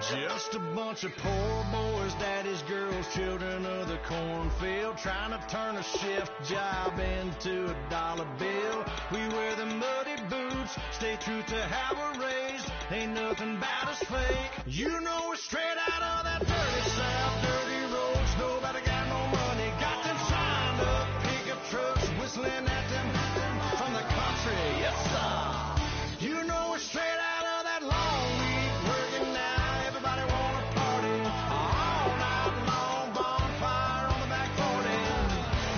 Just a bunch of poor boys, daddies, girls, children of the cornfield, trying to turn a shift job into a dollar bill. We wear the muddy boots, stay true to how we're raised. Ain't nothing about us fake. You know we're straight out of that dirty South, dirty roads. Nobody got no money, got them signed up pickup trucks, whistling at them from the country. Yes, sir. You know we're straight out of that long week working now. Everybody wanna party all night long, bonfire on the back 40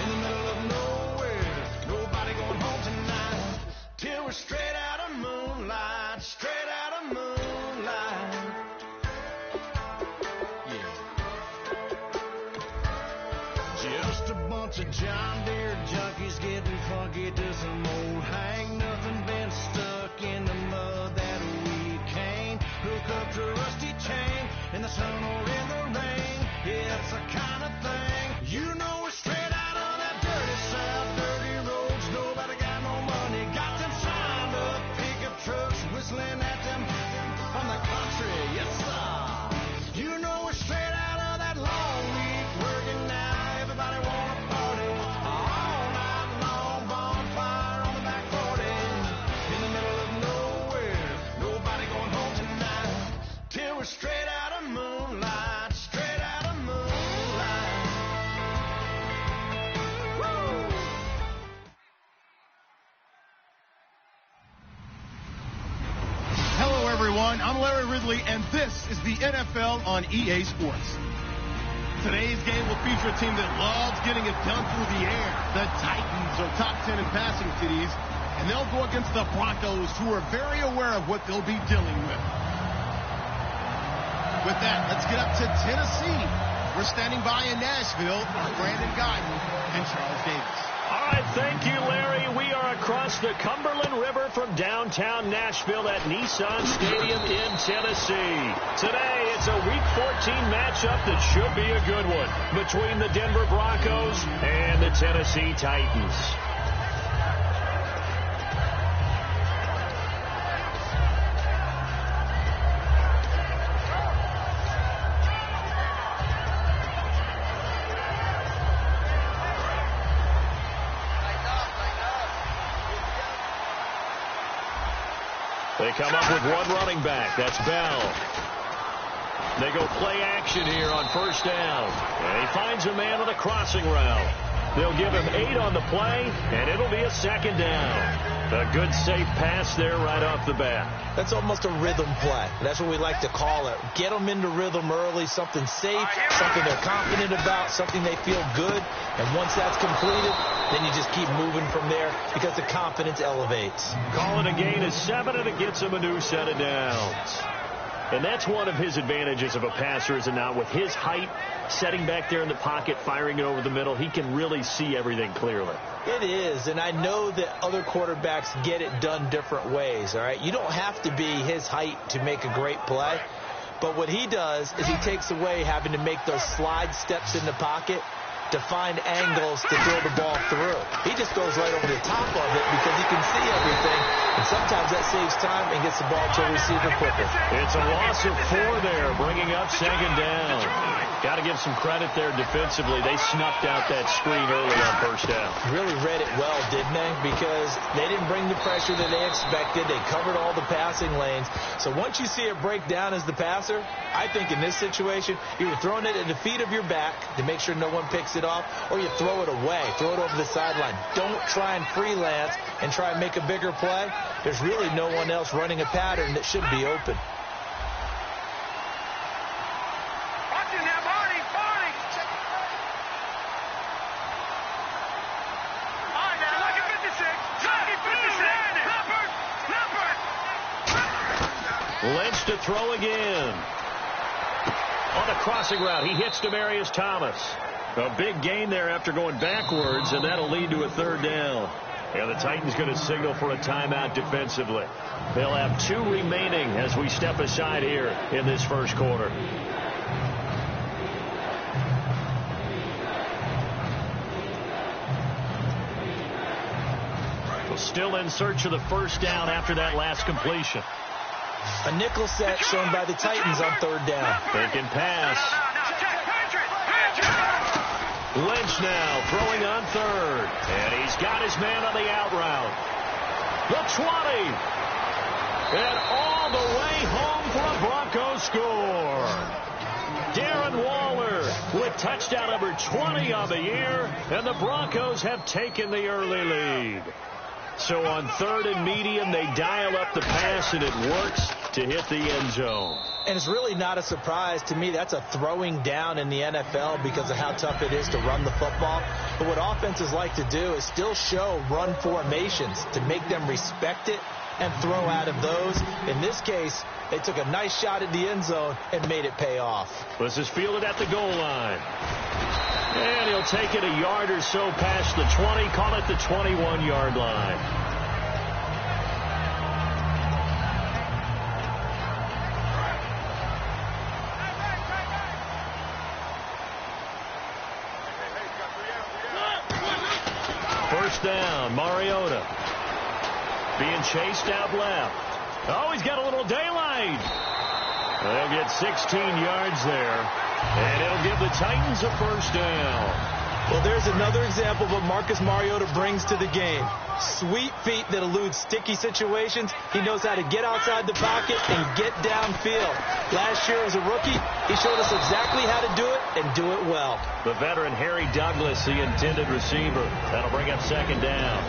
in the middle of nowhere. Nobody going home tonight till we're straight out of moonlight, straight out of moonlight. Yeah. Just a bunch of John Deere junkies getting funky to some old hang. Nothing been stuck in the mud that we can't hook up to a rusty chain in the sun or in the rain. Yeah, it's the kind of thing. You know we're straight out of that dirty South, dirty roads. Nobody got no money, got them signed up pickup trucks, whistling at them from the country. Yes, sir. You know we're straight out of that long week working now. Everybody wanna party all night long, bonfire on the back 40 in the middle of nowhere. Nobody going home tonight till we're straight out of moonlight, straight out of moonlight. Woo! Hello, everyone. I'm Larry Ridley, and this is the NFL on EA Sports. Today's game will feature a team that loves getting it done through the air. The Titans are top 10 in passing TDs, and they'll go against the Broncos, who are very aware of what they'll be dealing with. With that, let's get up to Tennessee. We're standing by in Nashville with Brandon Guyton and Charles Davis. All right, thank you, Larry. We are across the Cumberland River from downtown Nashville at Nissan Stadium in Tennessee. Today, it's a Week 14 matchup that should be a good one between the Denver Broncos and the Tennessee Titans. They come up with one running back. That's Bell. They go play action here on first down. And he finds a man on a crossing route. They'll give him 8 on the play, and it'll be a second down. A good, safe pass there right off the bat. That's almost a rhythm play. That's what we like to call it. Get them into rhythm early, something safe, something they're confident about, something they feel good. And once that's completed, then you just keep moving from there because the confidence elevates. Calling a gain of 7, and it gets him a new set of downs. And that's one of his advantages of a passer, is it not? With his height, setting back there in the pocket, firing it over the middle, he can really see everything clearly. It is, and I know that other quarterbacks get it done different ways, all right? You don't have to be his height to make a great play, but what he does is he takes away having to make those slide steps in the pocket to find angles to throw the ball through. He just goes right over the top of it because he can see everything, and sometimes that saves time and gets the ball to a receiver quicker. It's a loss of 4 there, bringing up second down. Got to give some credit there defensively. They snuffed out that screen early on first down. Really read it well, didn't they? Because they didn't bring the pressure that they expected. They covered all the passing lanes. So once you see it break down as the passer, I think in this situation, you're throwing it at the feet of your back to make sure no one picks it off, or you throw it away, throw it over the sideline. Don't try and freelance and try and make a bigger play. There's really no one else running a pattern that should be open. Lynch to throw again. On a crossing route, he hits Demaryius Thomas. A big gain there after going backwards, and that'll lead to a third down. And the Titans going to signal for a timeout defensively. They'll have 2 remaining as we step aside here in this first quarter. Still in search of the first down after that last completion. A nickel set shown by the Titans on third down. Faking pass. Lynch now throwing on third. And he's got his man on the out route. The 20. And all the way home for a Broncos score. Darren Waller with touchdown number 20 on the year. And the Broncos have taken the early lead. So on third and medium, they dial up the pass, and it works to hit the end zone. And it's really not a surprise to me. That's a throwing down in the NFL because of how tough it is to run the football. But what offenses like to do is still show run formations to make them respect it and throw out of those. In this case, they took a nice shot at the end zone and made it pay off. This is fielded at the goal line. And he'll take it a yard or so past the 20, call it the 21-yard line. First down, Mariota. Being chased out left. Oh, he's got a little daylight. They'll get 16 yards there. And it'll give the Titans a first down. Well, there's another example of what Marcus Mariota brings to the game. Sweet feet that elude sticky situations. He knows how to get outside the pocket and get downfield. Last year as a rookie, he showed us exactly how to do it and do it well. The veteran Harry Douglas, the intended receiver. That'll bring up second down.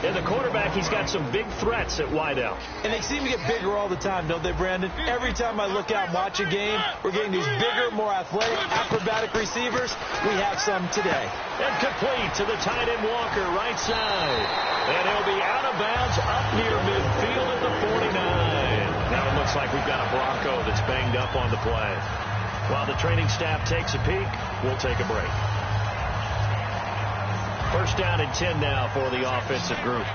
And the quarterback, he's got some big threats at wideout. And they seem to get bigger all the time, don't they, Brandon? Every time I look out and watch a game, we're getting these bigger, more athletic, acrobatic receivers. We have some today. And complete to the tight end Walker, right side. And he'll be out of bounds up near midfield at the 49. Now it looks like we've got a Bronco that's banged up on the play. While the training staff takes a peek, we'll take a break. First down and 10 now for the offensive group.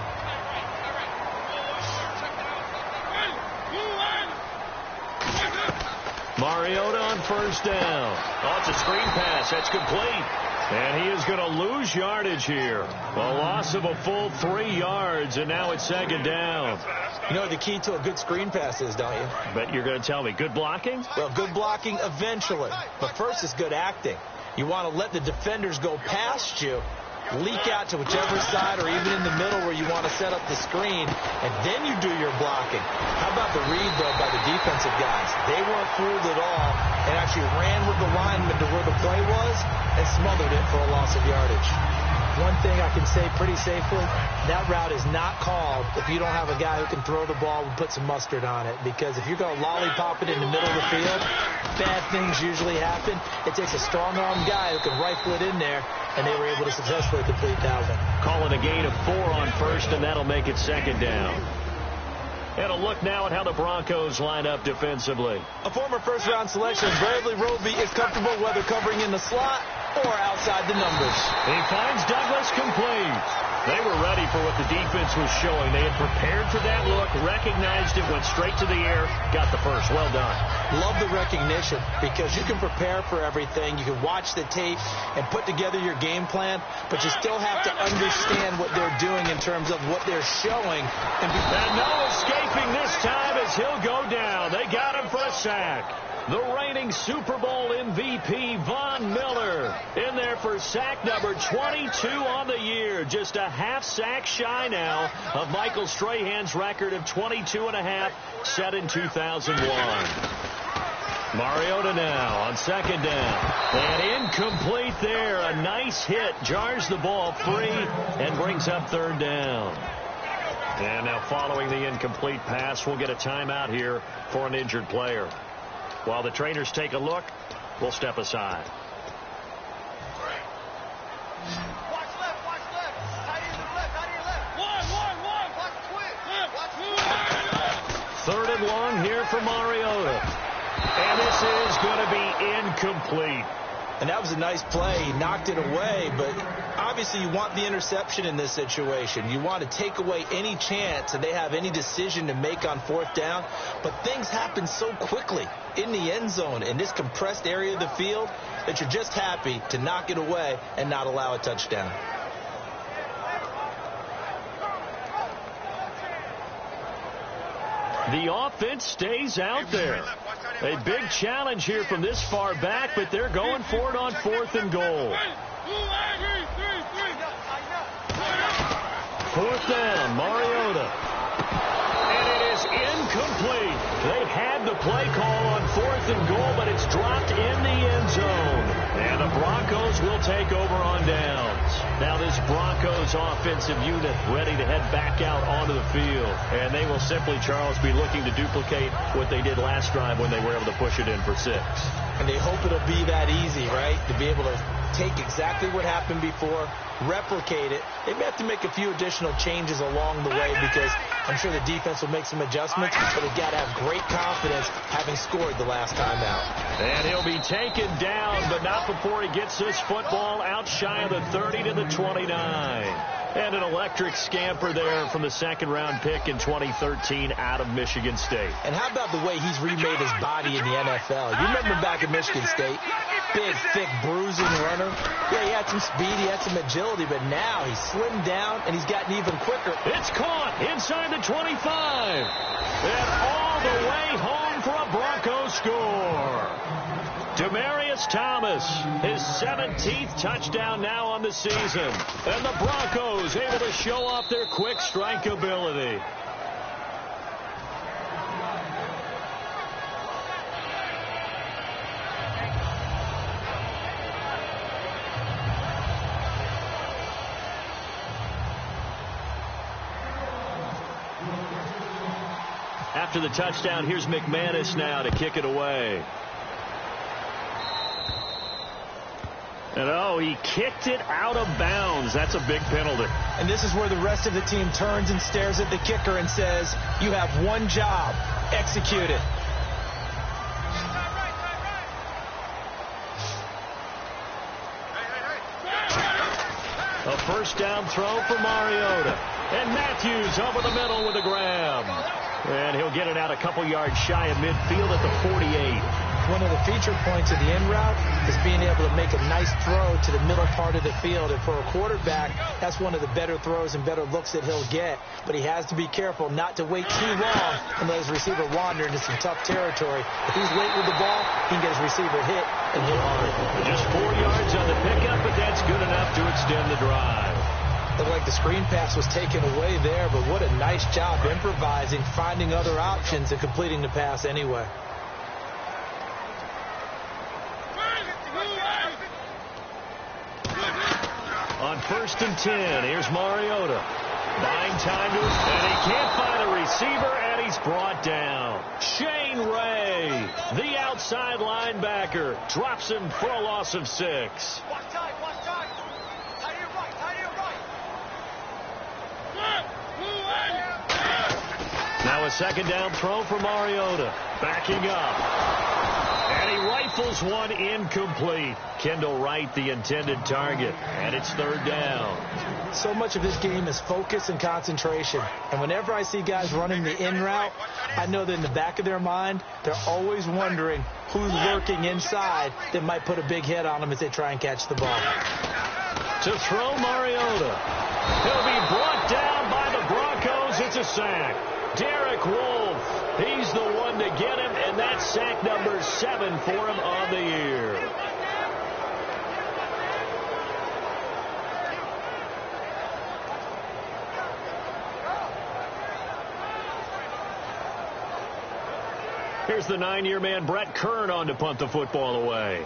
Mariota on first down. Oh, it's a screen pass. That's complete. And he is going to lose yardage here. A loss of a full 3 yards, and now it's second down. You know what the key to a good screen pass is, don't you? But you're going to tell me, good blocking? Well, good blocking eventually. But first is good acting. You want to let the defenders go past you, leak out to whichever side or even in the middle where you want to set up the screen, and then you do your blocking. How about the read, though, by the defensive guys? They weren't fooled at all and actually ran with the lineman to where the play was and smothered it for a loss of yardage. One thing I can say pretty safely, that route is not called if you don't have a guy who can throw the ball and put some mustard on it. Because if you're going to lollipop it in the middle of the field, bad things usually happen. It takes a strong-armed guy who can rifle it in there, and they were able to successfully complete that one. Calling a gain of 4 on first, and that'll make it second down. And a look now at how the Broncos line up defensively. A former first-round selection, Bradley Roby, is comfortable whether covering in the slot or outside the numbers. He finds Douglas complete. They were ready for what the defense was showing. They had prepared for that look, recognized it, went straight to the air, got the first. Well done. Love the recognition because you can prepare for everything. You can watch the tape and put together your game plan, but you still have to understand what they're doing in terms of what they're showing. And no escaping this time as he'll go down. They got him for a sack. The reigning Super Bowl MVP, Von Miller, in there for sack number 22 on the year. Just a half sack shy now of Michael Strahan's record of 22.5 set in 2001. Mariota now on second down. And incomplete there. A nice hit. Jars the ball free and brings up third down. And now following the incomplete pass, we'll get a timeout here for an injured player. While the trainers take a look, we'll step aside. Watch left, watch left. Tight end to the left, tight end left. Watch the twitch. Third and long here for Mariota. And this is going to be incomplete. And that was a nice play. He knocked it away, but obviously you want the interception in this situation. You want to take away any chance that they have any decision to make on fourth down. But things happen so quickly in the end zone in this compressed area of the field that you're just happy to knock it away and not allow a touchdown. The offense stays out there. A big challenge here from this far back, but they're going for it on 4th and goal. 4th down, Mariota. And it is incomplete. They had the play call on 4th and goal, but it's dropped in the end zone. And the Broncos will take over on downs. Now this Broncos offensive unit ready to head back out onto the field. And they will simply, Charles, be looking to duplicate what they did last drive when they were able to push it in for 6. And they hope it'll be that easy, right? To be able to take exactly what happened before, replicate it. They may have to make a few additional changes along the way because I'm sure the defense will make some adjustments, but they've got to have great confidence having scored the last time out. And he'll be taken down, but not before he gets this football out shy of the 30 to the 29. And an electric scamper there from the second-round pick in 2013 out of Michigan State. And how about the way he's remade his body in the NFL? You remember back at Michigan State? Big, thick, bruising runner. Yeah, he had some speed, he had some agility, but now he's slimmed down and he's gotten even quicker. It's caught inside the 25. And all the way home for a Broncos score. Demaryius Thomas, his 17th touchdown now on the season. And the Broncos able to show off their quick strike ability. After the touchdown, here's McManus now to kick it away. And he kicked it out of bounds. That's a big penalty. And this is where the rest of the team turns and stares at the kicker and says, you have one job, execute it. A first down throw for Mariota. And Matthews over the middle with a grab. And he'll get it out a couple yards shy of midfield at the 48. One of the feature points of the in route is being able to make a nice throw to the middle part of the field. And for a quarterback, that's one of the better throws and better looks that he'll get. But he has to be careful not to wait too long and let his receiver wander into some tough territory. If he's late with the ball, he can get his receiver hit and hit hard. Just 4 yards on the pickup, but that's good enough to extend the drive. Looked like the screen pass was taken away there, but what a nice job improvising, finding other options, and completing the pass anyway. On 1st and 10, here's Mariota. Buying time to his, and he can't find a receiver, and he's brought down. Shane Ray, the outside linebacker, drops him for a loss of 6. Now a second down throw for Mariota. Backing up. And he rifles one incomplete. Kendall Wright, the intended target. And it's 3rd down. So much of this game is focus and concentration. And whenever I see guys running the in route, I know that in the back of their mind, they're always wondering who's lurking inside that might put a big hit on them as they try and catch the ball. To throw Mariota. He'll be brought down by the Broncos. It's a sack. Derek Wolfe, he's the one to get him, and that's sack number 7 for him on the year. Here's the 9-year man, Brett Kern, on to punt the football away.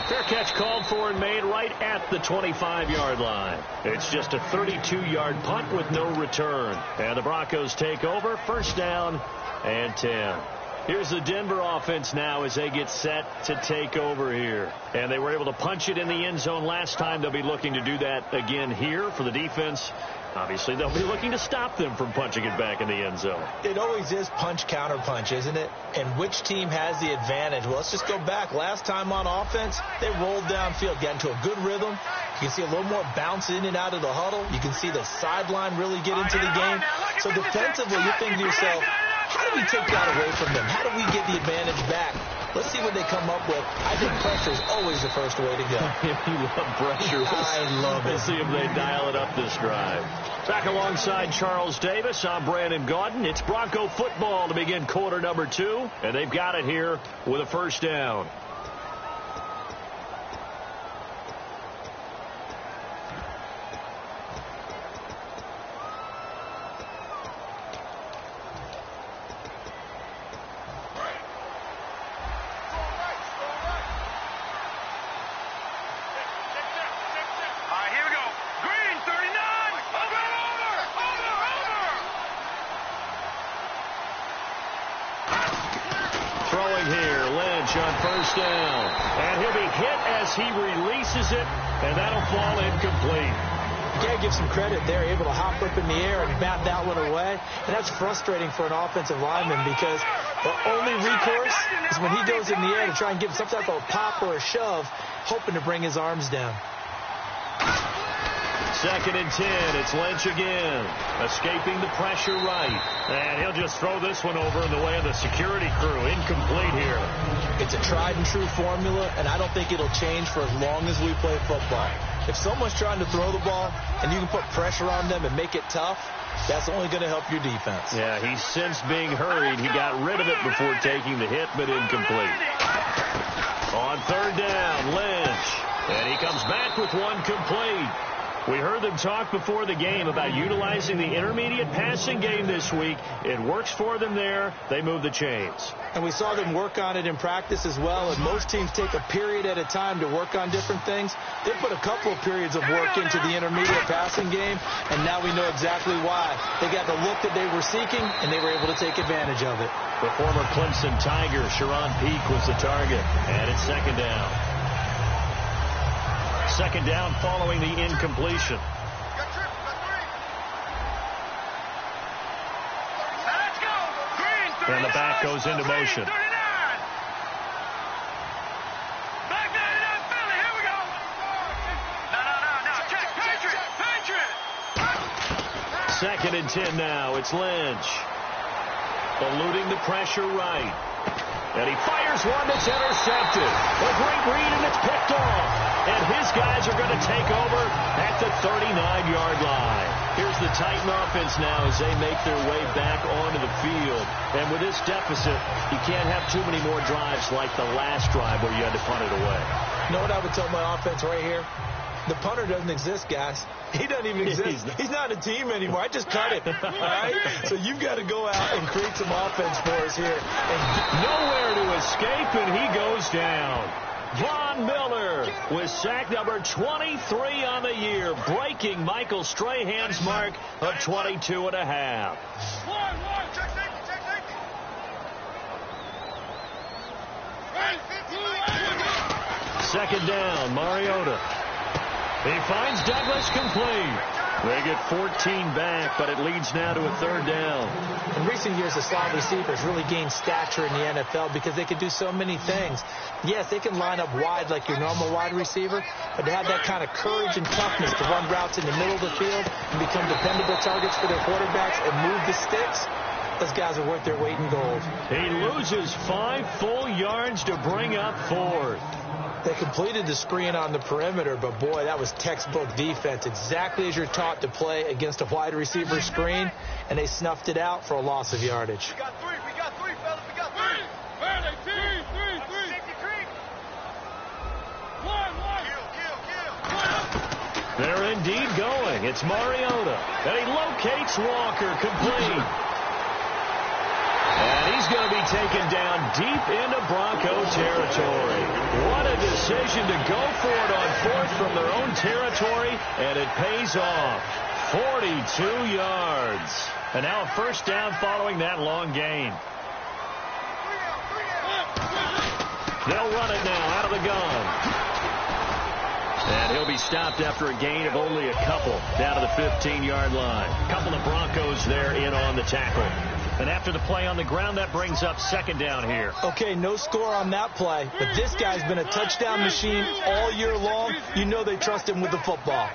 Fair catch called for and made right at the 25-yard line. It's just a 32-yard punt with no return. And the Broncos take over, 1st down and 10. Here's the Denver offense now as they get set to take over here. And they were able to punch it in the end zone last time. They'll be looking to do that again here for the defense. Obviously, they'll be looking to stop them from punching it back in the end zone. It always is punch-counter-punch, isn't it? And which team has the advantage? Well, let's just go back. Last time on offense, they rolled downfield, got into a good rhythm. You can see a little more bounce in and out of the huddle. You can see the sideline really get into the game. So defensively, you think to yourself, how do we take that away from them? How do we get the advantage back? Let's see what they come up with. I think pressure is always the first way to go. You love pressure. I love it. We'll see if they dial it up this drive. Back alongside Charles Davis, I'm Brandon Gaudin. It's Bronco football to begin quarter number 2, and they've got it here with a first down. On first down, and he'll be hit as he releases it, and that'll fall incomplete. You gotta give some credit there, able to hop up in the air and bat that one away, and that's frustrating for an offensive lineman because the only recourse is when he goes in the air to try and give some type of a pop or a shove, hoping to bring his arms down. 2nd and 10. It's Lynch again. Escaping the pressure right. And he'll just throw this one over in the way of the security crew. Incomplete here. It's a tried and true formula, and I don't think it'll change for as long as we play football. If someone's trying to throw the ball and you can put pressure on them and make it tough, that's only going to help your defense. Yeah, he's since being hurried. He got rid of it before taking the hit, but incomplete. On 3rd down, Lynch. And he comes back with one complete. We heard them talk before the game about utilizing the intermediate passing game this week. It works for them there. They move the chains. And we saw them work on it in practice as well. And most teams take a period at a time to work on different things. They put a couple of periods of work into the intermediate passing game, and now we know exactly why. They got the look that they were seeking, and they were able to take advantage of it. The former Clemson Tiger, Sharon Peak, was the target. And it's 2nd down. 2nd down following the incompletion. And the back goes into motion. Second and 10 now. It's Lynch. Eluding the pressure right. And he fires one that's intercepted. A great read, and it's picked off. And his guys are going to take over at the 39-yard line. Here's the Titan offense now as they make their way back onto the field. And with this deficit, you can't have too many more drives like the last drive where you had to punt it away. You know what I would tell my offense right here? The punter doesn't exist, guys. He doesn't even exist. He's not a team anymore. I just cut it. All right? So you've got to go out and create some offense for us here. And nowhere to escape, and he goes down. Von Miller with sack number 23 on the year, breaking Michael Strahan's mark of 22 and a half. Second down, Mariota. He finds Douglas complete. They get 14 back, but it leads now to a 3rd down. In recent years, the slot receivers really gained stature in the NFL because they can do so many things. Yes, they can line up wide like your normal wide receiver, but to have that kind of courage and toughness to run routes in the middle of the field and become dependable targets for their quarterbacks and move the sticks, those guys are worth their weight in gold. He loses 5 full yards to bring up 4th. They completed the screen on the perimeter, but boy, that was textbook defense. Exactly as you're taught to play against a wide receiver screen, and they snuffed it out for a loss of yardage. We got three, fellas. We got three. Three. One. They're indeed going. It's Mariota, and he locates Walker complete. And he's going to be taken down deep into Bronco territory. What a decision to go for it on 4th from their own territory, and it pays off. 42 yards. And now a first down following that long gain. They'll run it now out of the gun. And he'll be stopped after a gain of only a couple down to the 15-yard line. A couple of Broncos there in on the tackle. And after the play on the ground, that brings up 2nd down here. Okay, no score on that play, but this guy's been a touchdown machine all year long. You know they trust him with the football.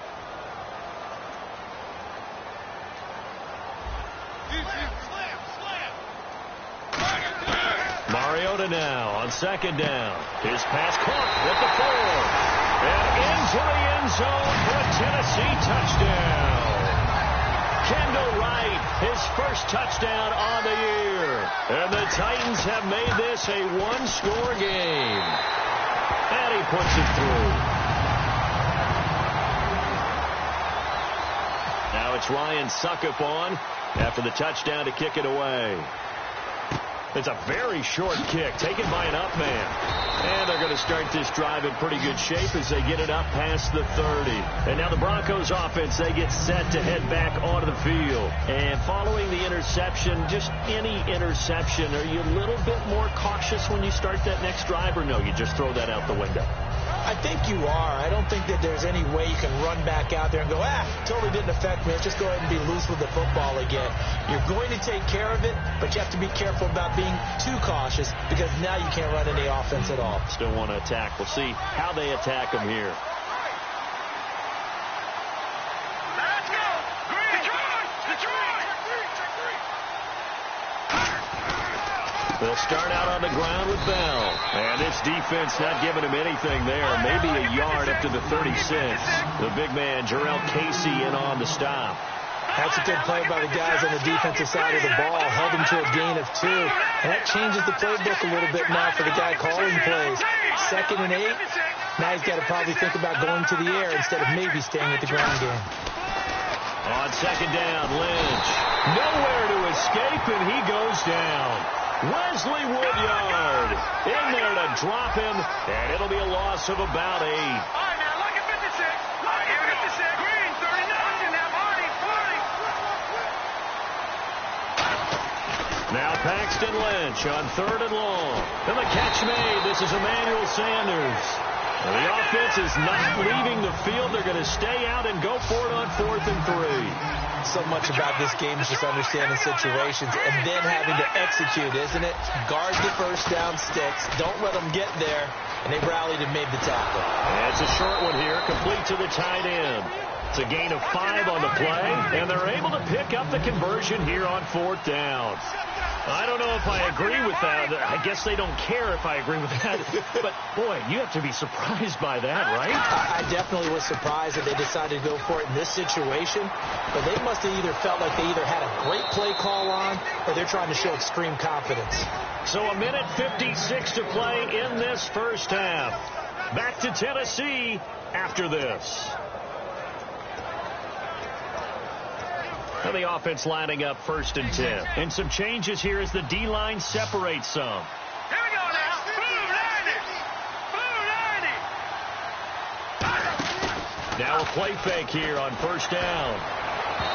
Mariota Minnesota now on second down. His pass caught at the 4. And into the end zone for a Tennessee touchdown. Kendall Wright, his first touchdown on the year. And the Titans have made this a one-score game. And he puts it through. Now it's Ryan Suckup on after the touchdown to kick it away. It's a very short kick taken by an up man. And they're going to start this drive in pretty good shape as they get it up past the 30. And now the Broncos offense, they get set to head back onto the field. And following the interception, just any interception, are you a little bit more cautious when you start that next drive, or no, you just throw that out the window? I think you are. I don't think that there's any way you can run back out there and go, totally didn't affect me. Let's just go ahead and be loose with the football again. You're going to take care of it, but you have to be careful about being too cautious because now you can't run any offense at all. Still want to attack. We'll see how they attack them here. Let's go! Detroit! They'll start out on the ground with Bell. And this defense not giving him anything there. Maybe a yard up to the 36. The big man, Jarrell Casey, in on the stop. That's a good play by the guys on the defensive side of the ball. Held him to a gain of 2. And that changes the playbook a little bit now for the guy calling plays. 2nd and 8. Now he's got to probably think about going to the air instead of maybe staying with the ground game. On second down, Lynch. Nowhere to escape, and he goes down. Wesley Woodyard in there to drop him, and it'll be a loss of about 8. All right, now, look at 56. Look at 56. Green, 39. Now, Marty. Now Paxton Lynch on 3rd and long. And the catch made. This is Emmanuel Sanders. And the offense is not leaving the field. They're going to stay out and go for it on 4th and 3. So much about this game is just understanding situations and then having to execute, isn't it? Guard the first down sticks. Don't let them get there. And they rallied and made the tackle. And it's a short one here, complete to the tight end. It's a gain of 5 on the play, and they're able to pick up the conversion here on 4th down. I don't know if I agree with that. I guess they don't care if I agree with that. But, boy, you have to be surprised by that, right? I definitely was surprised that they decided to go for it in this situation. But they must have either felt like they either had a great play call on or they're trying to show extreme confidence. So a minute 56 to play in this first half. Back to Tennessee after this. And the offense lining up 1st and 10. And some changes here as the D-line separates some. Here we go now. Blue 90. Now a play fake here on 1st down.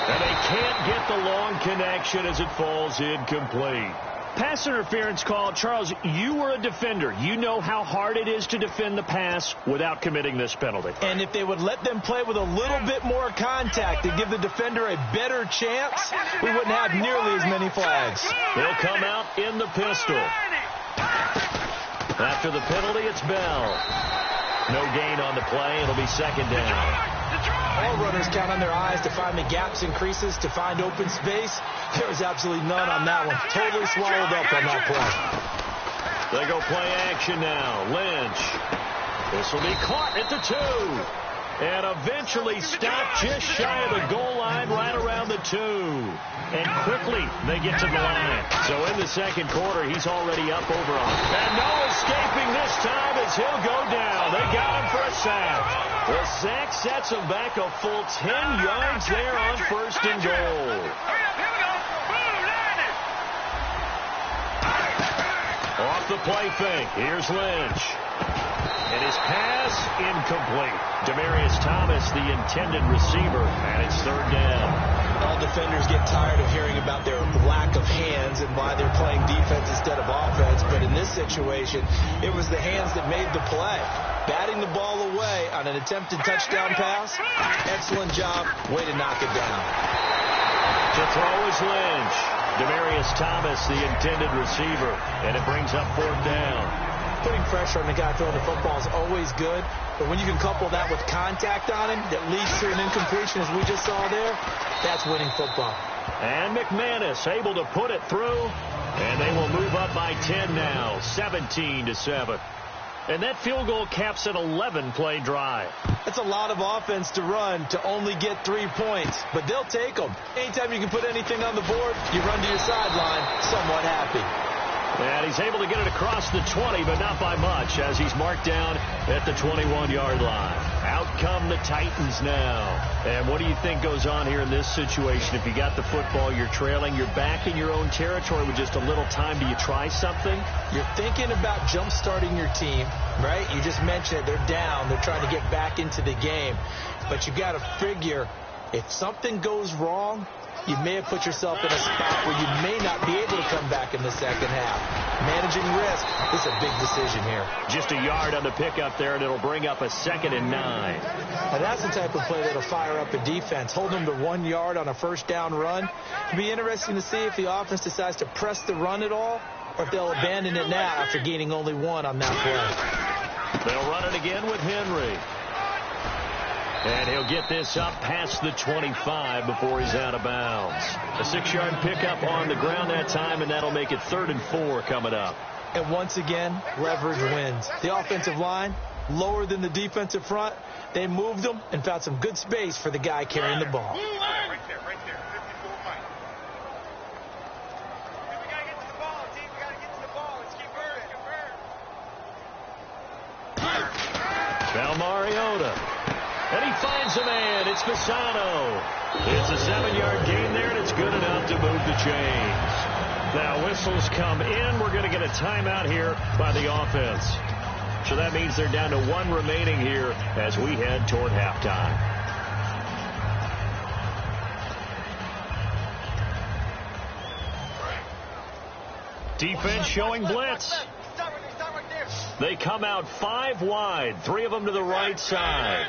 And they can't get the long connection as it falls incomplete. Pass interference call. Charles, you were a defender. You know how hard it is to defend the pass without committing this penalty. And if they would let them play with a little bit more contact and give the defender a better chance, we wouldn't have nearly as many flags. They'll come out in the pistol. After the penalty, it's Bell. No gain on the play. It'll be 2nd down. All runners count on their eyes to find the gaps and creases, to find open space. There was absolutely none on that one. Totally swallowed up on that play. They go play action now. Lynch. This will be caught at the 2. And eventually stopped just shy of the goal line right around the 2. And quickly they get to the line. So in the 2nd quarter, he's already up over 100. And no escaping this time as he'll go down. They got him for a sack. The sack sets him back a full 10 yards there on 1st and goal. Off the play fake. Here's Lynch. And his pass incomplete. Demaryius Thomas, the intended receiver, and it's 3rd down. All defenders get tired of hearing about their lack of hands and why they're playing defense instead of offense. But in this situation, it was the hands that made the play. Batting the ball away on an attempted touchdown pass. Excellent job. Way to knock it down. To throw is Lynch. Demaryius Thomas, the intended receiver, and it brings up 4th down. Putting pressure on the guy throwing the football is always good, but when you can couple that with contact on him that leads to an incompletion, as we just saw there, that's winning football. And McManus able to put it through. And they will move up by 10 now, 17-7. And that field goal caps an 11-play drive. That's a lot of offense to run to only get 3 points, but they'll take them. Anytime you can put anything on the board, you run to your sideline somewhat happy. And he's able to get it across the 20, but not by much, as he's marked down at the 21-yard line. Out come the Titans now. And what do you think goes on here in this situation? If you got the football, you're trailing, you're back in your own territory with just a little time. Do you try something? You're thinking about jump-starting your team, right? You just mentioned it. They're down. They're trying to get back into the game. But you got to figure, if something goes wrong, you may have put yourself in a spot where you may not be able to come back in the second half. Managing risk is a big decision here. Just a yard on the pickup there, and it'll bring up a 2nd and 9. Now that's the type of play that'll fire up a defense. Hold them to 1 yard on a first down run. It'll be interesting to see if the offense decides to press the run at all, or if they'll abandon it now after gaining only 1 on that play. They'll run it again with Henry. And he'll get this up past the 25 before he's out of bounds. A 6-yard pickup on the ground that time, and that'll make it 3rd and 4 coming up. And once again, leverage wins. The offensive line, lower than the defensive front. They moved them and found some good space for the guy carrying the ball. Right there. 54 Mike. We got to get to the ball, team. We got to get to the ball. Let's keep moving. Val Mariota. And he finds a man. It's Fasano. It's a 7-yard gain there, and it's good enough to move the chains. Now, whistles come in. We're going to get a timeout here by the offense. So that means they're down to 1 remaining here as we head toward halftime. Defense showing blitz. They come out 5 wide, 3 of them to the right side.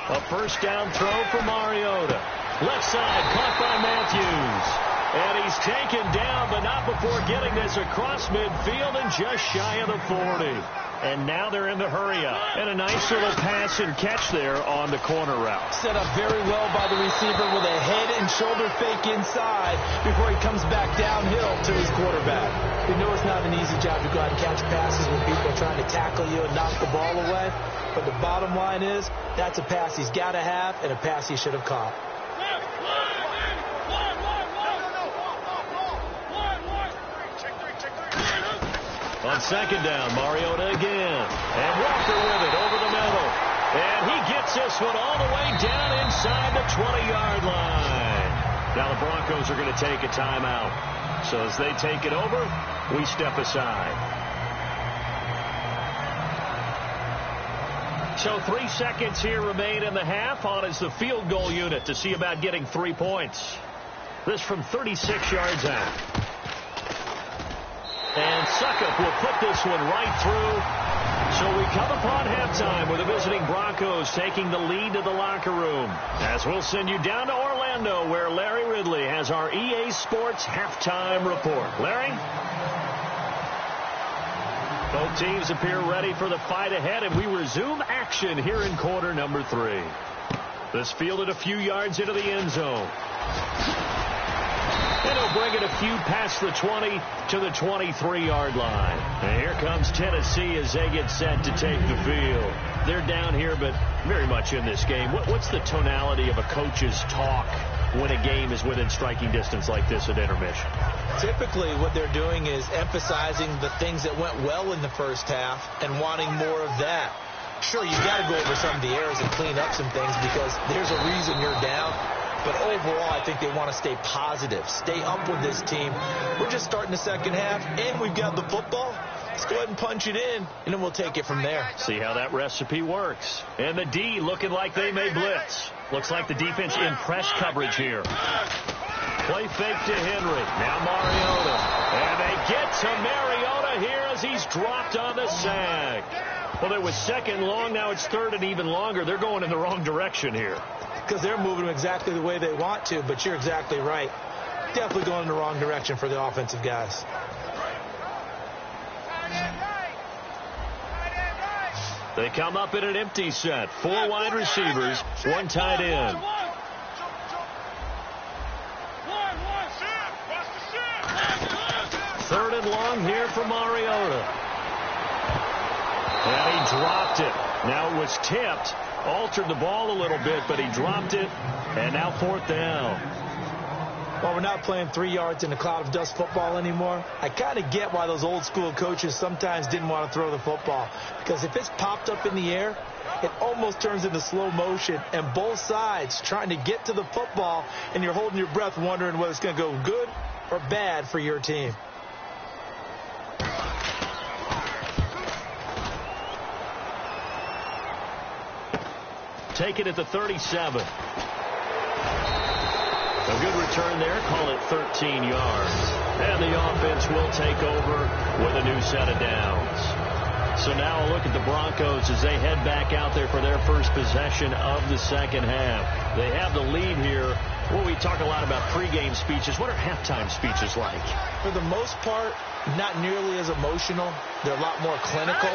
A first down throw for Mariota. Left side, caught by Matthews. And he's taken down, but not before getting this across midfield and just shy of the 40. And now they're in the hurry-up. And a nice little pass and catch there on the corner route. Set up very well by the receiver with a head and shoulder fake inside before he comes back downhill to his quarterback. We know it's not an easy job to go out and catch passes when people are trying to tackle you and knock the ball away. But the bottom line is, that's a pass he's got to have and a pass he should have caught. On second down, Mariota again. And Walker with it over the middle. And he gets this one all the way down inside the 20-yard line. Now the Broncos are going to take a timeout. So as they take it over, we step aside. So 3 seconds here remain in the half. On is the field goal unit to see about getting 3 points. This from 36 yards out. And Suckup will put this one right through. So we come upon halftime with the visiting Broncos taking the lead to the locker room. As we'll send you down to Orlando, where Larry Ridley has our EA Sports halftime report. Larry? Both teams appear ready for the fight ahead, and we resume action here in quarter number 3. This fielded a few yards into the end zone. And he'll bring it a few past the 20 to the 23-yard line. And here comes Tennessee as they get set to take the field. They're down here, but very much in this game. What's the tonality of a coach's talk when a game is within striking distance like this at intermission? Typically, what they're doing is emphasizing the things that went well in the first half and wanting more of that. Sure, you got to go over some of the errors and clean up some things because there's a reason you're down. But overall, I think they want to stay positive, stay up with this team. We're just starting the second half, and we've got the football. Let's go ahead and punch it in, and then we'll take it from there. See how that recipe works. And the D looking like they may blitz. Looks like the defense in press coverage here. Play fake to Henry. Now Mariota. And they get to Mariota here as he's dropped on the sag. Well, it was second long. Now it's third and even longer. They're going in the wrong direction here. Because they're moving them exactly the way they want to, but you're exactly right. Definitely going in the wrong direction for the offensive guys. They come up in an empty set. 4 wide receivers, 1 tight end. long here for Mariota. And he dropped it. Now it was tipped. Altered the ball a little bit, but he dropped it. And now 4th down. Well, we're not playing 3 yards in a cloud of dust football anymore. I kind of get why those old school coaches sometimes didn't want to throw the football. Because if it's popped up in the air, it almost turns into slow motion. And both sides trying to get to the football, and you're holding your breath wondering whether it's going to go good or bad for your team. Take it at the 37. A good return there. Call it 13 yards. And the offense will take over with a new set of downs. So now a look at the Broncos as they head back out there for their first possession of the second half. They have the lead here. Well, we talk a lot about pregame speeches. What are halftime speeches like? For the most part, not nearly as emotional. They're a lot more clinical.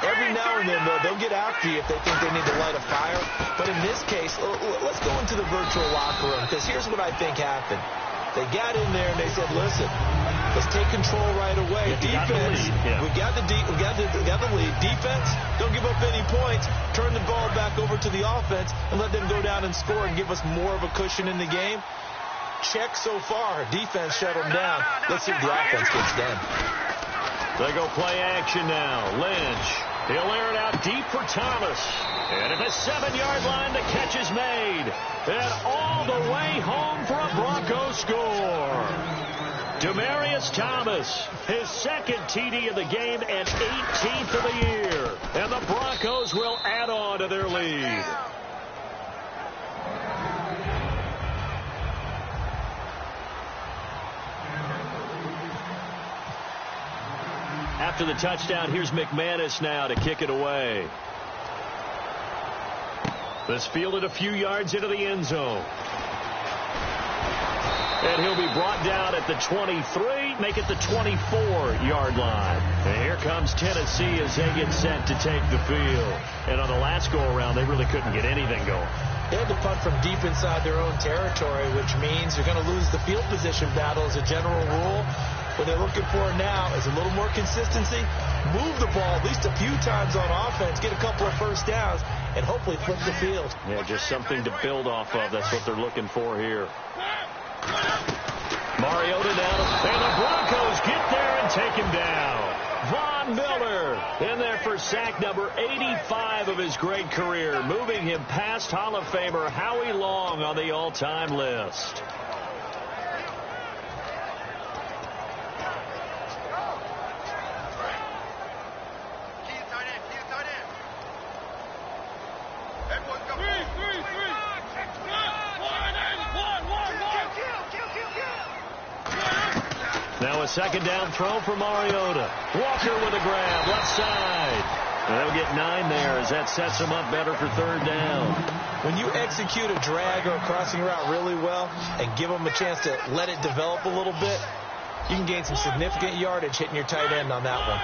Every now and then, though, they'll get after you if they think they need to light a fire. But in this case, let's go into the virtual locker room, because here's what I think happened. They got in there and they said, listen, let's take control right away. Defense, we got the lead. Defense, don't give up any points. Turn the ball back over to the offense and let them go down and score and give us more of a cushion in the game. Check so far. Defense shut them down. Let's see if the offense gets done. They go play action now. Lynch. He'll air it out deep for Thomas. And at the 7-yard line, the catch is made. And all the way home for a Broncos score. Demaryius Thomas, his second TD of the game and 18th of the year. And the Broncos will add on to their lead. After the touchdown, here's McManus now to kick it away. This fielded a few yards into the end zone. And he'll be brought down at the 23, make it the 24-yard line. And here comes Tennessee as they get set to take the field. And on the last go-around, they really couldn't get anything going. They had to punt from deep inside their own territory, which means you're going to lose the field position battle as a general rule. What they're looking for now is a little more consistency, move the ball at least a few times on offense, get a couple of first downs, and hopefully flip the field. Yeah, just something to build off of. That's what they're looking for here. Mariota down, and the Broncos get there and take him down. Von Miller in there for sack number 85 of his great career, moving him past Hall of Famer Howie Long on the all-time list. Now a second down throw for Mariota. Walker with a grab, left side. And they'll get 9 there as that sets them up better for third down. When you execute a drag or a crossing route really well and give them a chance to let it develop a little bit, you can gain some significant yardage hitting your tight end on that one.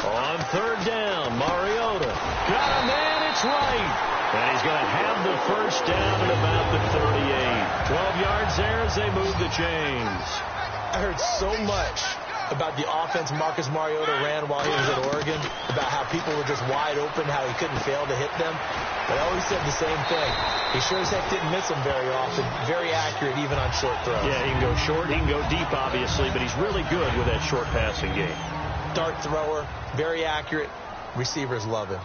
On third down, Mariota got a man, it's right. And he's going to have the first down at about the 38. 12 yards there as they move the chains. I heard so much about the offense Marcus Mariota ran while he was at Oregon, about how people were just wide open, how he couldn't fail to hit them. But I always said the same thing. He sure as heck didn't miss them very often. Very accurate even on short throws. Yeah, he can go short, he can go deep, obviously, but he's really good with that short passing game. Dart thrower, very accurate. Receivers love him.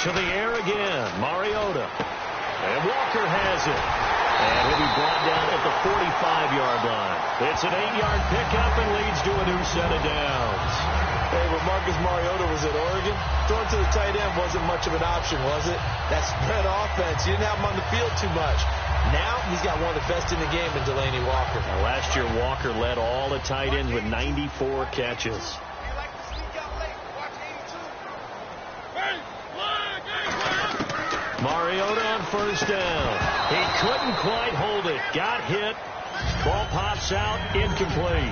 To the air again, Mariota. And Walker has it. And he'll be brought down at the 45-yard line. It's an 8-yard pickup and leads to a new set of downs. Hey, when Marcus Mariota was at Oregon, throwing to the tight end wasn't much of an option, was it? That spread offense, you didn't have him on the field too much. Now he's got one of the best in the game in Delaney Walker. Now, last year, Walker led all the tight ends with 94 catches. Mariota on first down. He couldn't quite hold it. Got hit. Ball pops out. Incomplete.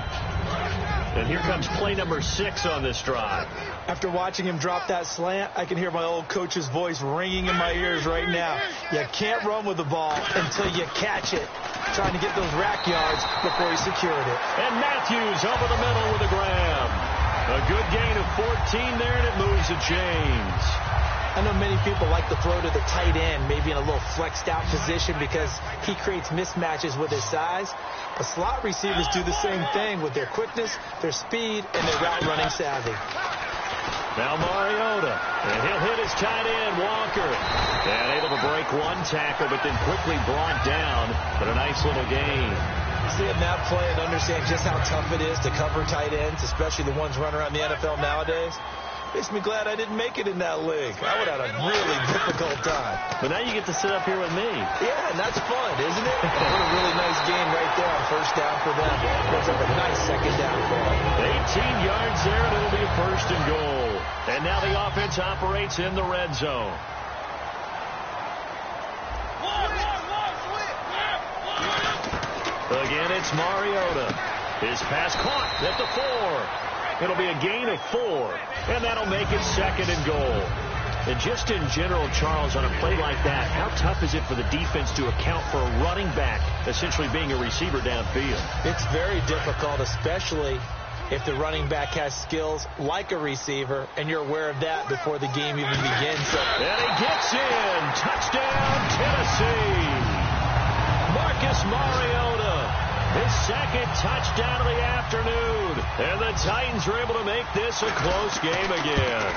And here comes play number 6 on this drive. After watching him drop that slant, I can hear my old coach's voice ringing in my ears right now. You can't run with the ball until you catch it. Trying to get those rack yards before he secured it. And Matthews over the middle with a grab. A good gain of 14 there, and it moves to James. I know many people like to throw to the tight end, maybe in a little flexed out position because he creates mismatches with his size. But slot receivers do the same thing with their quickness, their speed, and their route running savvy. Now Mariota, and he'll hit his tight end, Walker. And able to break one tackle, but then quickly brought down. But a nice little gain. Seeing that play and understand just how tough it is to cover tight ends, especially the ones running around the NFL nowadays, makes me glad I didn't make it in that league. I would have had a really difficult time. But now you get to sit up here with me. Yeah, and that's fun, isn't it? What a really nice game right there on first down for them. Looks like a nice second down for them. 18 yards there, and it'll be a first and goal. And now the offense operates in the red zone. Again, it's Mariota. His pass caught at the 4. It'll be a gain of 4, and that'll make it second and goal. And just in general, Charles, on a play like that, how tough is it for the defense to account for a running back essentially being a receiver downfield? It's very difficult, especially if the running back has skills like a receiver, and you're aware of that before the game even begins. And he gets in. Touchdown, Tennessee. Marcus Mariota, his second touchdown of the afternoon. And the Titans are able to make this a close game again.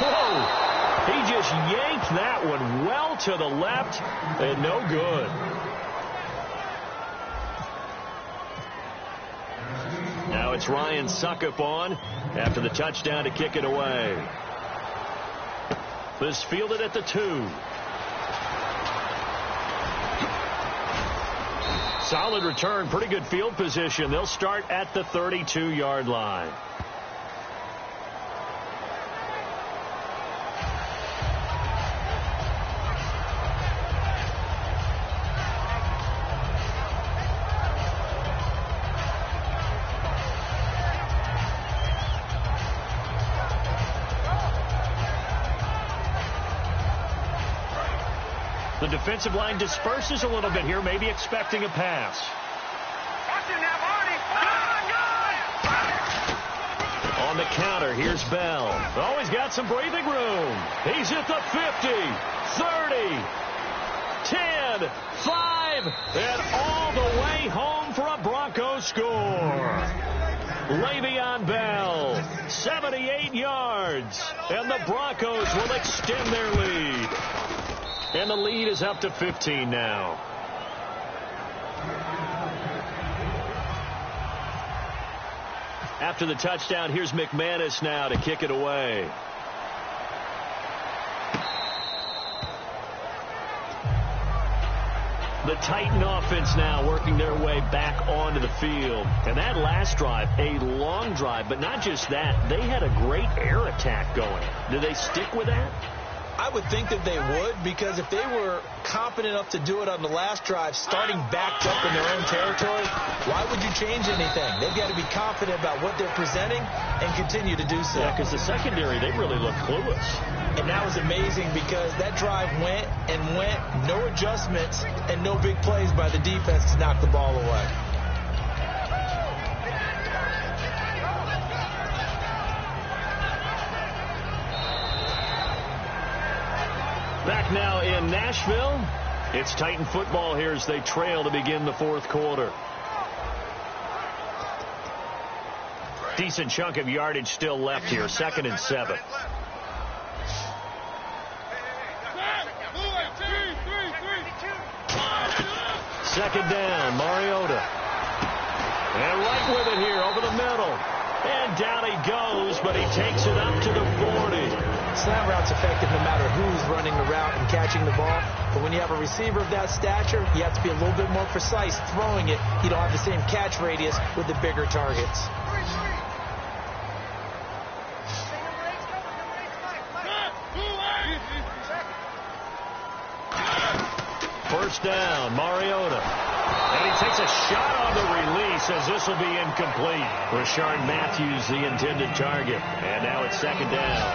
Whoa! He just yanked that one well to the left, and no good. Now it's Ryan Suckup on after the touchdown to kick it away. This fielded at the 2. Solid return, pretty good field position. They'll start at the 32-yard line. The defensive line disperses a little bit here, maybe expecting a pass. On the counter, here's Bell. Oh, he's got some breathing room. He's at the 50, 30, 10, 5, and all the way home for a Broncos score. Le'Veon Bell, 78 yards, and the Broncos will extend their lead. And the lead is up to 15 now. After the touchdown, here's McManus now to kick it away. The Titan offense now working their way back onto the field. And that last drive, a long drive, but not just that. They had a great air attack going. Do they stick with that? I would think that they would, because if they were confident enough to do it on the last drive, starting backed up in their own territory, why would you change anything? They've got to be confident about what they're presenting and continue to do so. Yeah, because the secondary, they really look clueless. And that was amazing because that drive went and went, no adjustments and no big plays by the defense to knock the ball away. Back now in Nashville, it's Titan football here as they trail to begin the fourth quarter. Decent chunk of yardage still left here, 2nd and 7. Second down, Mariota. And right with it here, over the middle. And down he goes, but he takes it up to the 40. Slant route's effective no matter who's running the route and catching the ball. But when you have a receiver of that stature, you have to be a little bit more precise throwing it. You don't have the same catch radius with the bigger targets. First down, Mariota. And he takes a shot on the release as this will be incomplete. Rashard Matthews, the intended target. And now it's second down.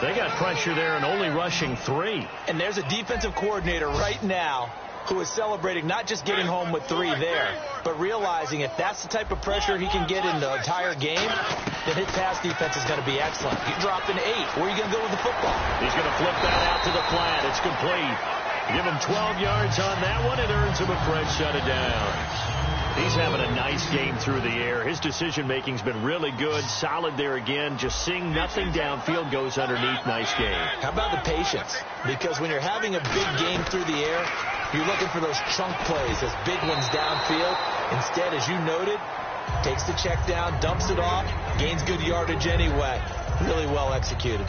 They got pressure there and only rushing 3. And there's a defensive coordinator right now who is celebrating not just getting home with 3 there, but realizing if that's the type of pressure he can get in the entire game, then his pass defense is going to be excellent. You drop an 8. Where are you going to go with the football? He's going to flip that out to the flat. It's complete. Give him 12 yards on that one. It earns him a fresh set of downs. He's having a nice game through the air. His decision-making's been really good. Solid there again. Just seeing nothing downfield goes underneath. Nice game. How about the patience? Because when you're having a big game through the air, you're looking for those chunk plays, those big ones downfield. Instead, as you noted, takes the check down, dumps it off, gains good yardage anyway. Really well executed.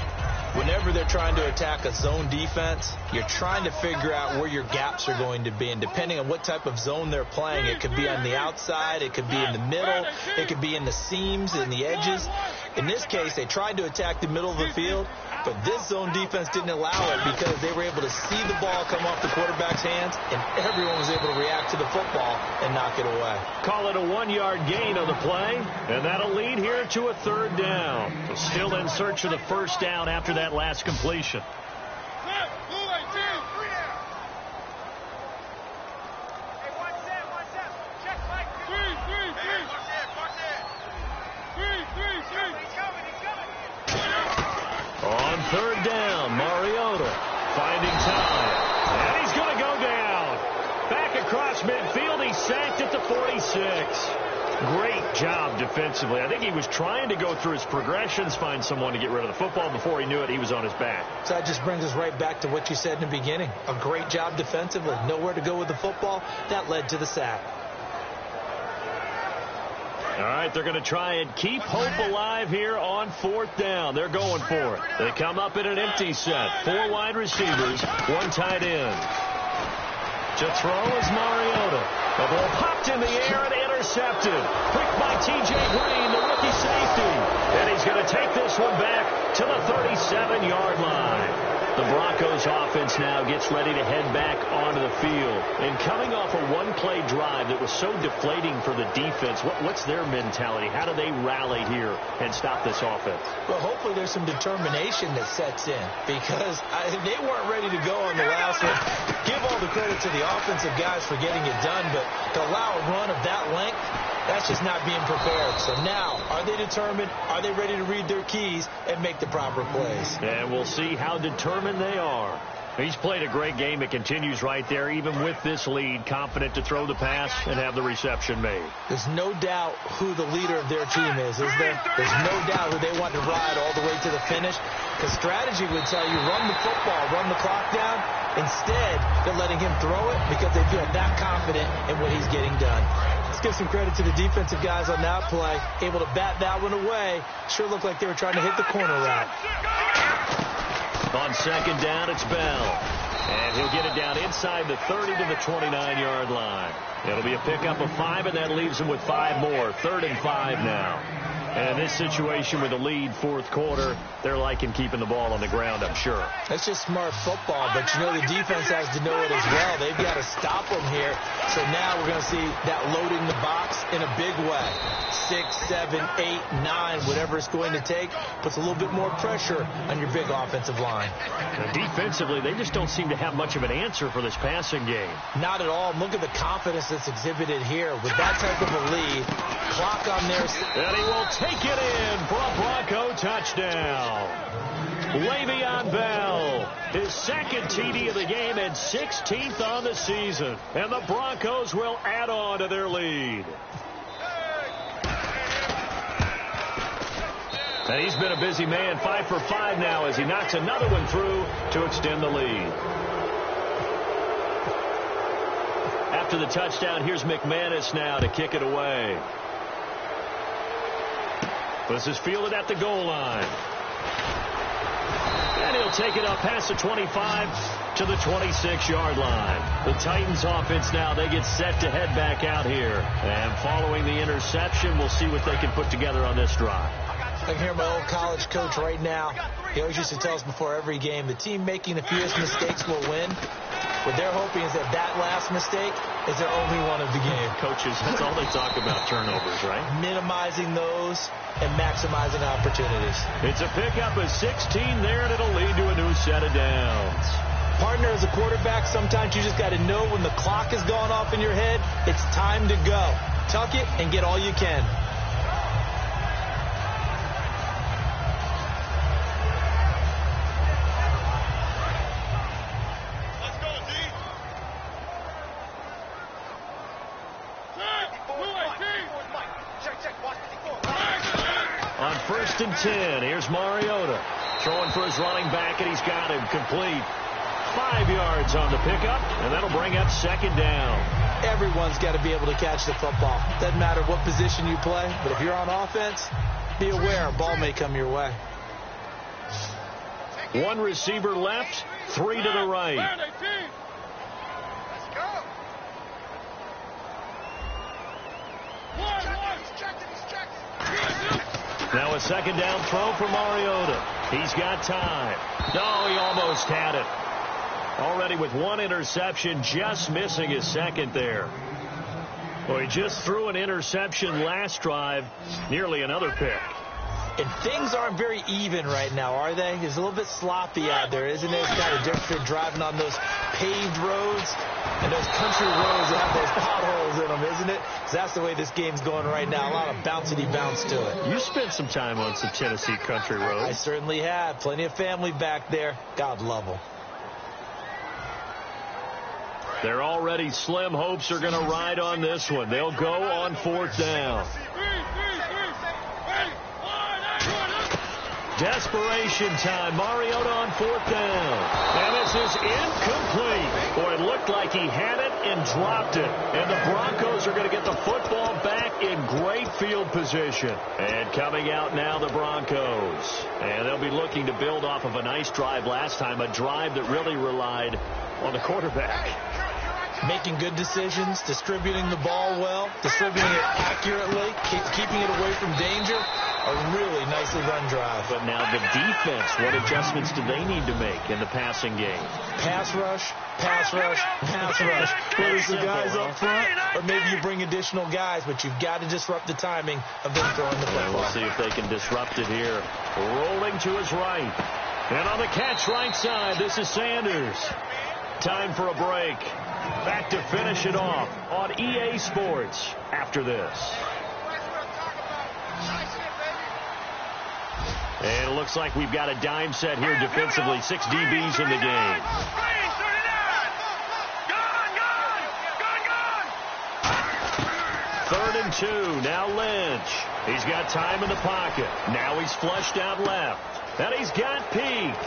Whenever they're trying to attack a zone defense, you're trying to figure out where your gaps are going to be. And depending on what type of zone they're playing, it could be on the outside, it could be in the middle, it could be in the seams and the edges. In this case, they tried to attack the middle of the field, but this zone defense didn't allow it because they were able to see the ball come off the quarterback's hands, and everyone was able to react to the football and knock it away. Call it a 1-yard gain on the play, and that'll lead here to a third down. So still in search of the first down after that last completion. On third down, Mariota finding time. And he's going to go down. Back across midfield, he's sacked at the 46. Great job defensively. I think he was trying to go through his progressions, find someone to get rid of the football. Before he knew it, he was on his back. So that just brings us right back to what you said in the beginning. A great job defensively. Nowhere to go with the football. That led to the sack. All right, they're going to try and keep hope alive here on fourth down. They're going for it. They come up in an empty set. 4 wide receivers, 1 tight end. To throw is Mariota. The ball popped in the air and intercepted. Picked by T.J. Green, the rookie safety. And he's going to take this one back to the 37-yard line. The Broncos offense now gets ready to head back onto the field. And coming off a 1-play drive that was so deflating for the defense, what's their mentality? How do they rally here and stop this offense? Well, hopefully there's some determination that sets in because they weren't ready to go on the last one. Give all the credit to the offensive guys for getting it done, but to allow a run of that length, that's just not being prepared. So now, are they determined? Are they ready to read their keys and make the proper plays? And we'll see how determined they are. He's played a great game. It continues right there, even with this lead, confident to throw the pass and have the reception made. There's no doubt who the leader of their team is there? There's no doubt who they want to ride all the way to the finish. Because strategy would tell you, run the football, run the clock down. Instead, they're letting him throw it because they feel that confident in what he's getting done. Let's give some credit to the defensive guys on that play. Able to bat that one away. Sure looked like they were trying to hit the corner route. On second down, it's Bell. And he'll get it down inside the 30 to the 29-yard line. It'll be a pickup of 5, and that leaves him with 5 more. 3rd and 5 now. And in this situation with the lead fourth quarter, they're liking keeping the ball on the ground, I'm sure. That's just smart football, but you know the defense has to know it as well. They've got to stop them here. So now we're going to see that loading the box in a big way. 6, 7, 8, 9, whatever it's going to take, puts a little bit more pressure on your big offensive line. And defensively, they just don't seem to have much of an answer for this passing game. Not at all. Look at the confidence that's exhibited here with that type of a lead. Clock on their... And he will take it in for a Bronco touchdown. Le'Veon Bell, his 2nd TD of the game and 16th on the season. And the Broncos will add on to their lead. And he's been a busy man, 5 for 5 now as he knocks another one through to extend the lead. After the touchdown, here's McManus now to kick it away. This is fielded at the goal line. And he'll take it up past the 25 to the 26-yard line. The Titans offense now, they get set to head back out here. And following the interception, we'll see what they can put together on this drive. I can hear my old college coach right now. He always used to tell us before every game, the team making the fewest mistakes will win. What they're hoping is that that last mistake is their only one of the game. Coaches, that's all they talk about, turnovers, right? Minimizing those and maximizing opportunities. It's a pickup of 16 there, and it'll lead to a new set of downs. Partner, as a quarterback, sometimes you just got to know when the clock is going off in your head, it's time to go. Tuck it and get all you can. On 1st and 10, here's Mariota. Throwing for his running back, and he's got him complete. 5 yards on the pickup, and that'll bring up 2nd down. Everyone's got to be able to catch the football. Doesn't matter what position you play, but if you're on offense, be aware a ball may come your way. 1 receiver left, 3 to the right. Let's go. He's checked. Now a 2nd down throw for Mariota. He's got time. No, he almost had it. Already with 1 interception, just missing his 2nd there. Well, he just threw an interception last drive, nearly another pick. And things aren't very even right now, are they? It's a little bit sloppy out there, isn't it? It's kind of different driving on those paved roads and those country roads that have those potholes in them, isn't it? So that's the way this game's going right now. A lot of bouncy-bounce to it. You spent some time on some Tennessee country roads. I certainly have. Plenty of family back there. God love them. Their already slim hopes are going to ride on this one. They'll go on 4th down. Desperation time. Mariota on 4th down. And this is incomplete. Boy, it looked like he had it and dropped it. And the Broncos are going to get the football back in great field position. And coming out now, the Broncos. And they'll be looking to build off of a nice drive last time, a drive that really relied on the quarterback. Making good decisions, distributing the ball well, distributing it accurately, keeping it away from danger. A really nicely run drive. But now the defense, what adjustments do they need to make in the passing game? Pass rush, pass rush, pass rush. Whether it's the guys up front or maybe you bring additional guys, but you've got to disrupt the timing of them throwing the football. We'll see if they can disrupt it here. Rolling to his right. And on the catch right side, this is Sanders. Time for a break. Back to finish it off on EA Sports after this. And it looks like we've got a dime set here defensively. 6 DBs in the game. 3rd and 2. Now Lynch. He's got time in the pocket. Now he's flushed out left. And he's got Peak.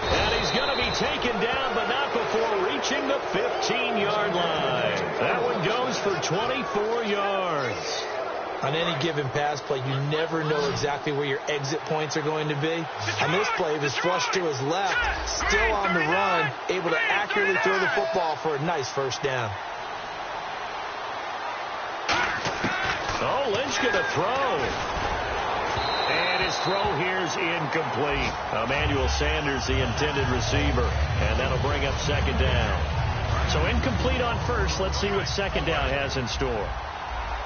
And he's going to be taken down, but not before reaching the 15-yard line. That one goes for 24 yards. On any given pass play, you never know exactly where your exit points are going to be. On this play, he was flushed to his left, still on the run, able to accurately throw the football for a nice 1st down. Oh, Lynch going to throw. And his throw here is incomplete. Emmanuel Sanders, the intended receiver. And that'll bring up 2nd down. So incomplete on 1st. Let's see what 2nd down has in store.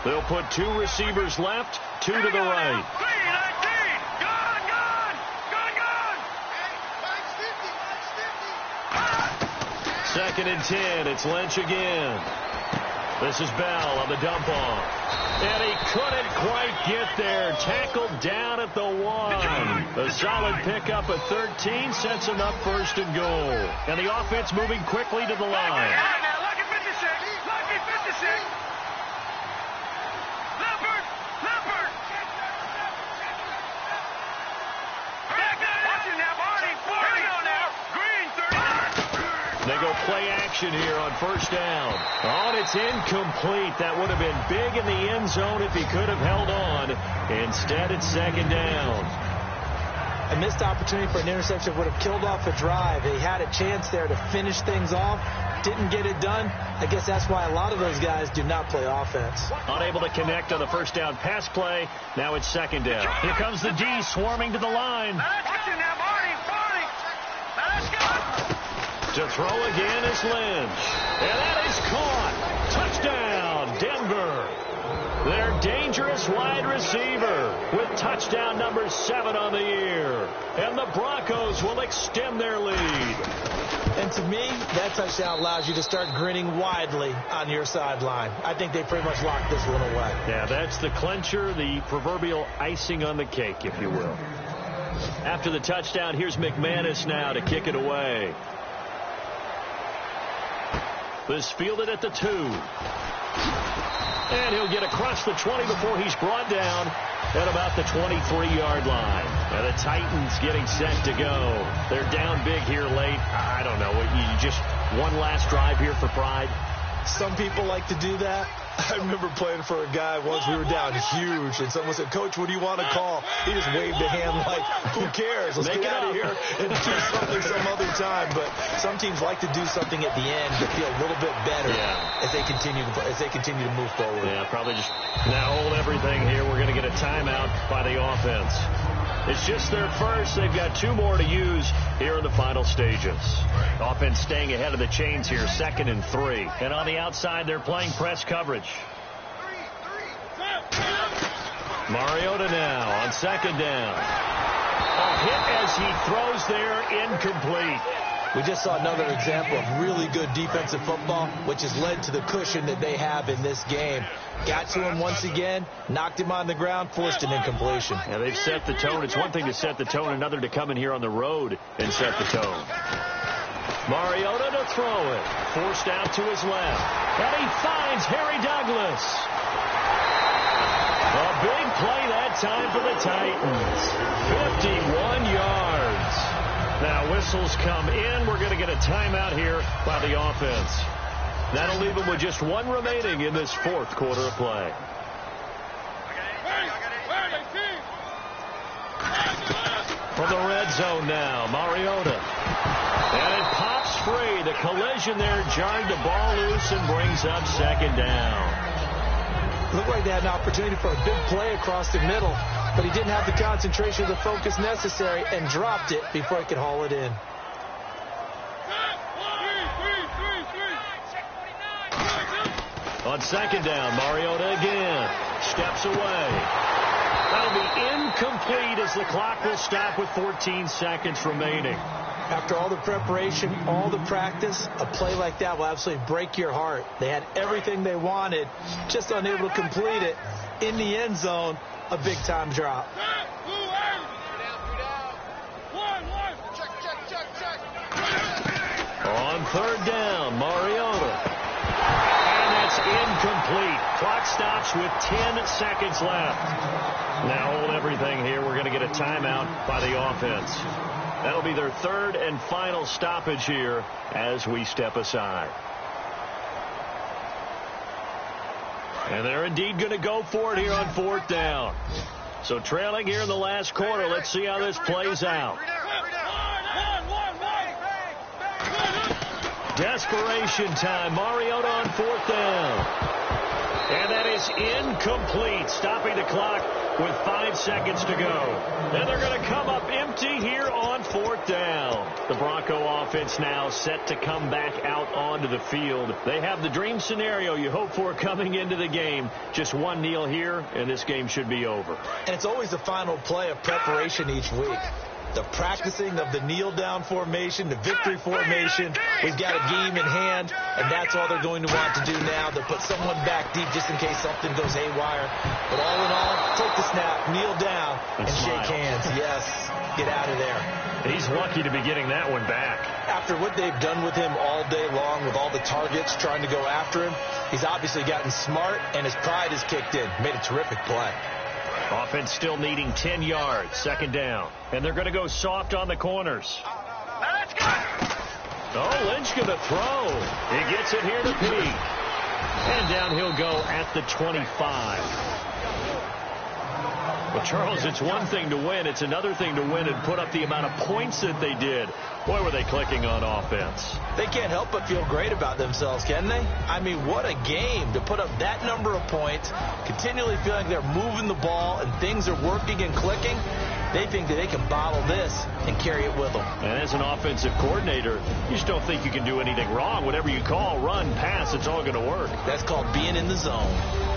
They'll put 2 receivers left, 2 to the right. 2nd and 10. It's Lynch again. This is Bell on the dump off. And he couldn't quite get there. Tackled down at the 1. A solid pickup at 13 sets him up 1st and goal. And the offense moving quickly to the line. Lucky 56. Lucky 56. Leopard. Watch it now, Barney. Now. Green 30. They go play action here on 1st down. Oh, and it's incomplete. That would have been big in the end zone if he could have held on. Instead, it's 2nd down. A missed opportunity for an interception would have killed off a drive. He had a chance there to finish things off. Didn't get it done. I guess that's why a lot of those guys do not play offense. Unable to connect on the 1st down pass play. Now it's 2nd down. Here comes the D swarming to the line. Watch it now, Barney. Let's go. To throw again is Lynch. And that is caught. Touchdown, Denver. Their dangerous wide receiver with touchdown number 7 on the year. And the Broncos will extend their lead. And to me, that touchdown allows you to start grinning widely on your sideline. I think they pretty much locked this one away. Yeah, that's the clincher, the proverbial icing on the cake, if you will. After the touchdown, here's McManus now to kick it away. This fielded at the 2. And he'll get across the 20 before he's brought down at about the 23-yard line. And the Titans getting set to go. They're down big here late. I don't know. You just one last drive here for pride? Some people like to do that. I remember playing for a guy once. We were down huge, and someone said, "Coach, what do you want to call?" He just waved a hand like, "Who cares? Let's get out of here and do something some other time." But some teams like to do something at the end to feel a little bit better as they continue to move forward. Yeah, probably just now hold everything here. We're going to get a timeout by the offense. It's just their first. They've got 2 more to use here in the final stages. Offense staying ahead of the chains here, 2nd and 3. And on the outside, they're playing press coverage. Mariota now on 2nd down. A hit as he throws there, incomplete. We just saw another example of really good defensive football, which has led to the cushion that they have in this game. Got to him once again, knocked him on the ground, forced an incompletion. Yeah, they've set the tone. It's one thing to set the tone, another to come in here on the road and set the tone. Mariota to throw it. Forced out to his left. And he finds Harry Douglas. A big play that time for the Titans. 51 yards. Now whistles come in. We're going to get a timeout here by the offense. That'll leave them with just 1 remaining in this 4th quarter of play. From the red zone now, Mariota. And it pops free. The collision there jarred the ball loose and brings up 2nd down. Looked like they had an opportunity for a big play across the middle, but he didn't have the concentration or the focus necessary and dropped it before he could haul it in. On 2nd down, Mariota again. Steps away. That'll be incomplete as the clock will stop with 14 seconds remaining. After all the preparation, all the practice, a play like that will absolutely break your heart. They had everything they wanted, just unable to complete it. In the end zone, a big-time drop. On 3rd down, Mariota. And that's incomplete. Clock stops with 10 seconds left. Now hold everything here. We're going to get a timeout by the offense. That'll be their 3rd and final stoppage here as we step aside. And they're indeed going to go for it here on 4th down. So trailing here in the last quarter. Let's see how this plays out. Desperation time. Mariota on 4th down. And that is incomplete, stopping the clock with 5 seconds to go. And they're going to come up empty here on 4th down. The Bronco offense now set to come back out onto the field. They have the dream scenario you hope for coming into the game. Just 1 kneel here, and this game should be over. And it's always the final play of preparation each week. The practicing of the kneel-down formation, the victory formation. We've got a game in hand, and that's all they're going to want to do now. They'll put someone back deep just in case something goes haywire. But all in all, take the snap, kneel down, and shake hands. Yes, get out of there. He's lucky to be getting that one back. After what they've done with him all day long, with all the targets trying to go after him, he's obviously gotten smart, and his pride has kicked in. Made a terrific play. Offense still needing 10 yards, 2nd down. And they're going to go soft on the corners. Let's go. Oh, Lynch going to throw. He gets it here to Peak. And down he'll go at the 25. Well, Charles, it's one thing to win. It's another thing to win and put up the amount of points that they did. Boy, were they clicking on offense. They can't help but feel great about themselves, can they? I mean, what a game to put up that number of points, continually feeling they're moving the ball and things are working and clicking. they think that they can bottle this and carry it with them. And as an offensive coordinator, you just don't think you can do anything wrong. Whatever you call, run, pass, it's all going to work. That's called being in the zone.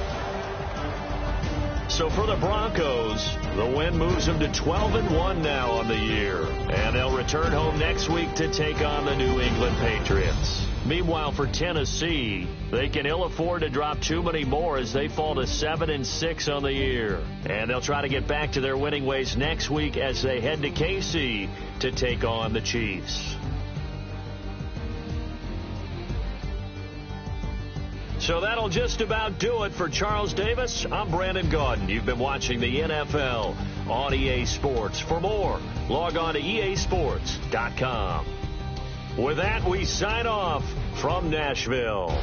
So for the Broncos, the win moves them to 12-1 now on the year. And they'll return home next week to take on the New England Patriots. Meanwhile, for Tennessee, they can ill afford to drop too many more as they fall to 7-6 on the year. And they'll try to get back to their winning ways next week as they head to KC to take on the Chiefs. So that'll just about do it for Charles Davis. I'm Brandon Gaudin. You've been watching the NFL on EA Sports. For more, log on to easports.com. With that, we sign off from Nashville.